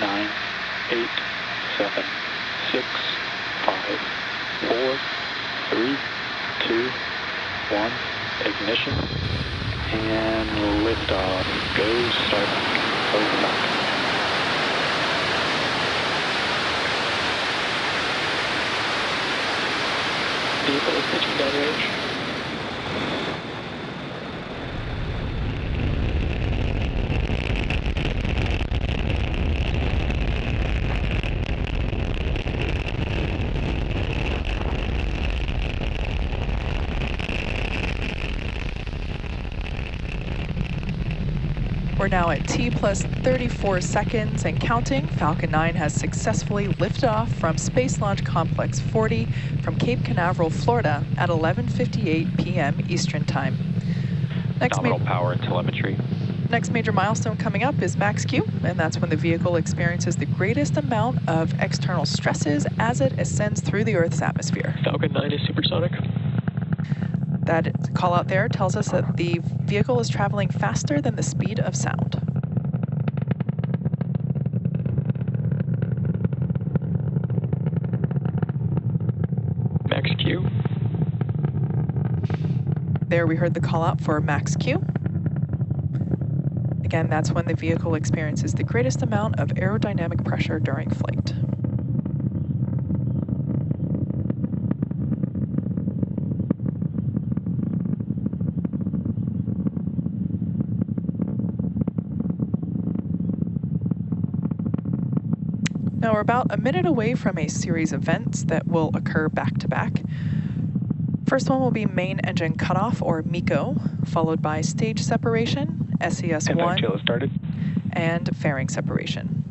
9, 8, 7, 6, 5, 4, 3, 2, 1, ignition, and liftoff. Go Starlink. Go Falcon. Vehicle is pitching downrange. We're now at T plus 34 seconds and counting. Falcon 9 has successfully lifted off from Space Launch Complex 40 from Cape Canaveral, Florida at 11:58 p.m. Eastern Time. Nominal power and telemetry. Next major milestone coming up is max Q, and that's when the vehicle experiences the greatest amount of external stresses as it ascends through the Earth's atmosphere. Falcon 9 is supersonic. That call out there tells us that the vehicle is traveling faster than the speed of sound. Max Q. There we heard the call out for max Q. Again, that's when the vehicle experiences the greatest amount of aerodynamic pressure during flight. Now we're about a minute away from a series of events that will occur back to back. First one will be main engine cutoff, or MECO, followed by stage separation, SES-1, and fairing separation.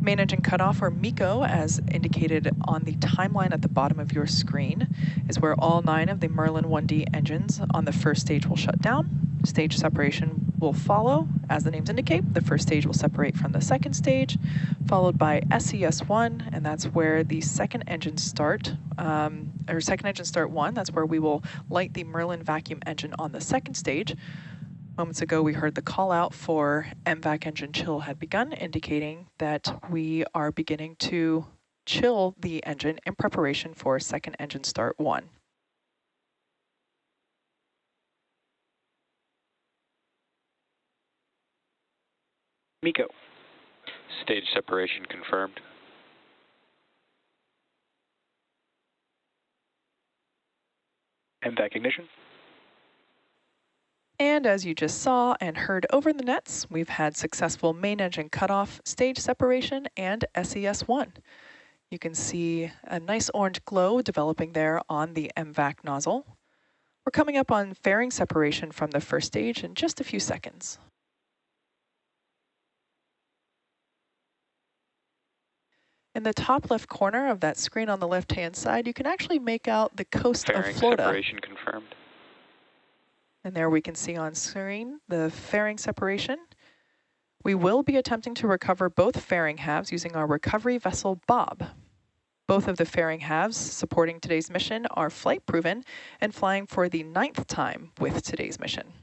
Main engine cutoff, or MECO, as indicated on the timeline at the bottom of your screen, is where all 9 of the Merlin 1D engines on the first stage will shut down. Stage separation will follow, as the names indicate. The first stage will separate from the second stage, followed by SES-1, and that's where the second engine start, second engine start 1, that's where we will light the Merlin vacuum engine on the second stage. Moments ago, we heard the call out for MVAC engine chill had begun, indicating that we are beginning to chill the engine in preparation for second engine start 1. MECO. Stage separation confirmed. MVAC ignition. And as you just saw and heard over the nets, we've had successful main engine cutoff, stage separation, and SES-1. You can see a nice orange glow developing there on the MVAC nozzle. We're coming up on fairing separation from the first stage in just a few seconds. In the top left corner of that screen on the left-hand side, you can actually make out the coast of Florida. Fairing separation confirmed. And there we can see on screen the fairing separation. We will be attempting to recover both fairing halves using our recovery vessel Bob. Both of the fairing halves supporting today's mission are flight proven and flying for the 9th time with today's mission.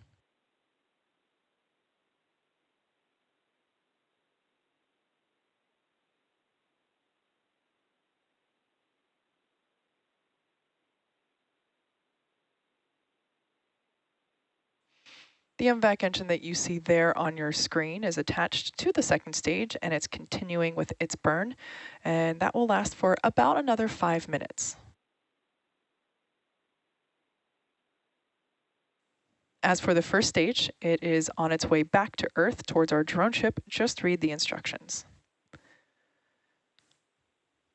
The MVAC engine that you see there on your screen is attached to the second stage, and it's continuing with its burn, and that will last for about another 5 minutes. As for the first stage, it is on its way back to Earth towards our drone ship. Just read the instructions.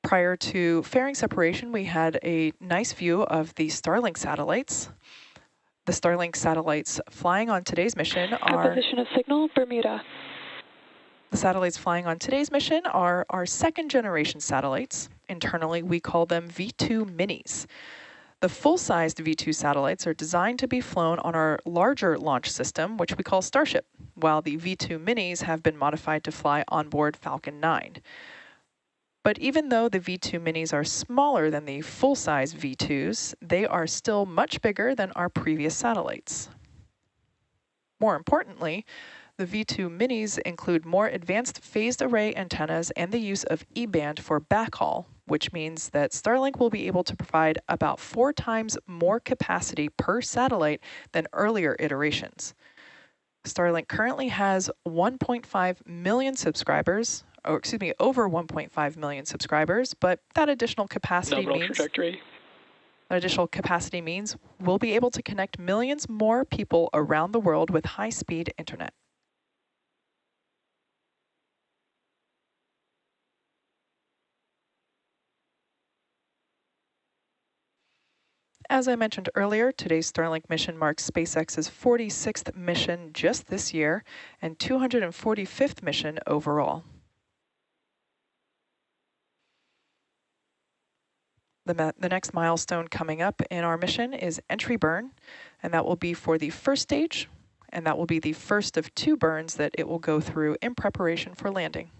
Prior to fairing separation, we had a nice view of the Starlink satellites. The Starlink satellites flying on today's mission are... Position of signal, Bermuda. The satellites flying on today's mission are our second generation satellites. Internally, we call them V2 minis. The full-sized V2 satellites are designed to be flown on our larger launch system, which we call Starship, while the V2 minis have been modified to fly onboard Falcon 9. But even though the V2 minis are smaller than the full-size V2s, they are still much bigger than our previous satellites. More importantly, The V2 minis include more advanced phased array antennas and the use of E-band for backhaul, which means that Starlink will be able to provide about 4 times more capacity per satellite than earlier iterations. Starlink currently has 1.5 million subscribers, or excuse me, over 1.5 million subscribers, but that additional capacity means we'll be able to connect millions more people around the world with high-speed internet. As I mentioned earlier, today's Starlink mission marks SpaceX's 46th mission just this year and 245th mission overall. The next milestone coming up in our mission is entry burn, and that will be for the first stage, and that will be the first of 2 burns that it will go through in preparation for landing.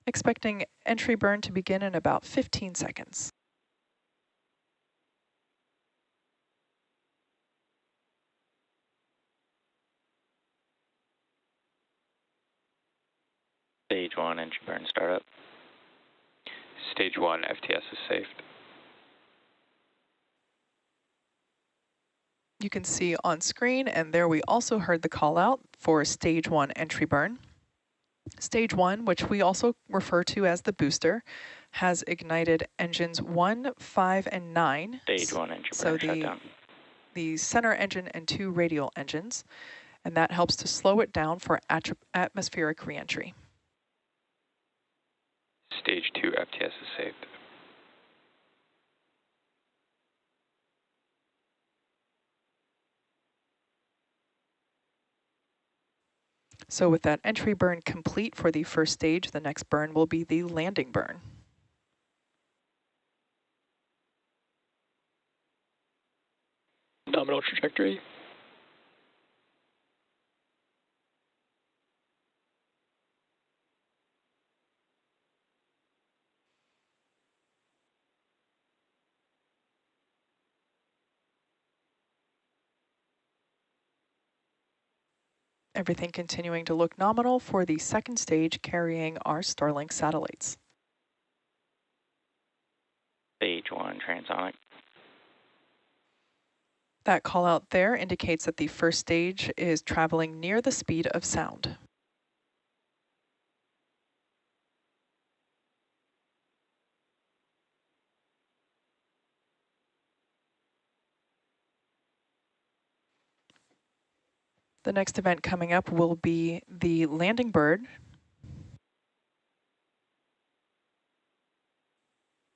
Expecting entry burn to begin in about 15 seconds. Stage 1 entry burn startup. Stage 1 FTS is saved. You can see on screen, and there we also heard the call out for stage 1 entry burn. Stage 1, which we also refer to as the booster, has ignited engines 1, 5, and 9. Stage 1 entry burn shutdown. The center engine and 2 radial engines, and that helps to slow it down for atmospheric reentry. Stage 2 FTS is saved. So with that entry burn complete for the first stage, the next burn will be the landing burn. Nominal trajectory. Everything continuing to look nominal for the second stage carrying our Starlink satellites. Stage 1 transonic. That call out there indicates that the first stage is traveling near the speed of sound. The next event coming up will be the landing bird.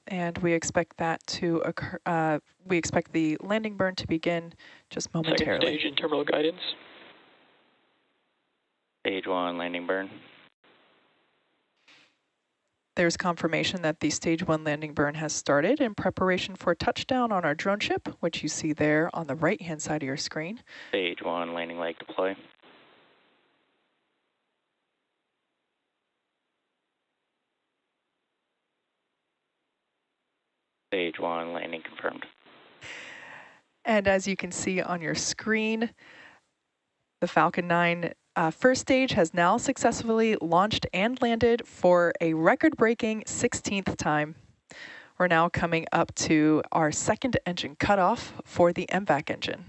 And we expect that to occur, we expect the landing burn to begin just momentarily. Second stage and terminal guidance. Stage 1 landing burn. There's confirmation that the stage 1 landing burn has started in preparation for touchdown on our drone ship, which you see there on the right-hand side of your screen. Stage 1 landing leg deploy. Stage 1 landing confirmed. And as you can see on your screen, the Falcon 9 first stage has now successfully launched and landed for a record-breaking 16th time. We're now coming up to our second engine cutoff for the MVAC engine.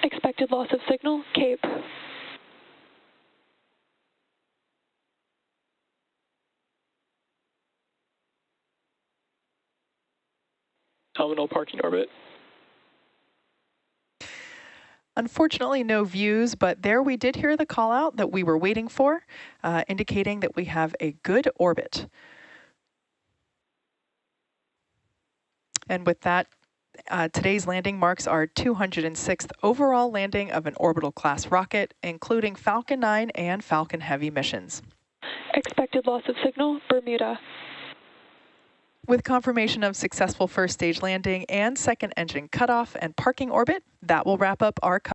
Expected loss of signal, Cape. Nominal parking orbit. Unfortunately, no views, but there we did hear the call out that we were waiting for, indicating that we have a good orbit. And with that, today's landing marks our 206th overall landing of an orbital class rocket, including Falcon 9 and Falcon Heavy missions. Expected loss of signal, Bermuda. With confirmation of successful first stage landing and second engine cutoff and parking orbit, that will wrap up our